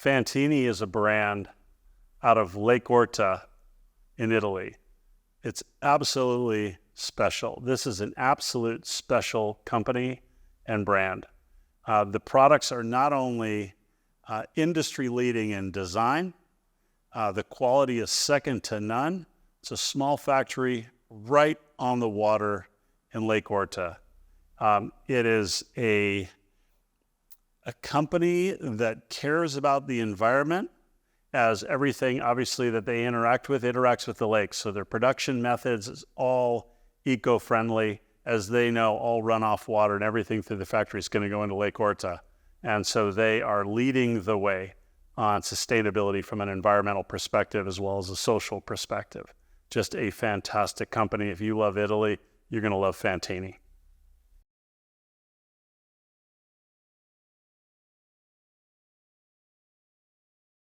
Fantini is a brand out of Lake Orta in Italy. It's absolutely special. This is an absolute special company and brand. The products are not only industry leading in design, the quality is second to none. It's a small factory right on the water in Lake Orta. It is a company that cares about the environment, as everything obviously that they interacts with the lake. So their production methods is all eco-friendly. As they know, all runoff water and everything through the factory is going to go into Lake Orta. And so they are leading the way on sustainability from an environmental perspective as well as a social perspective. Just a fantastic company. If you love Italy, you're going to love Fantini.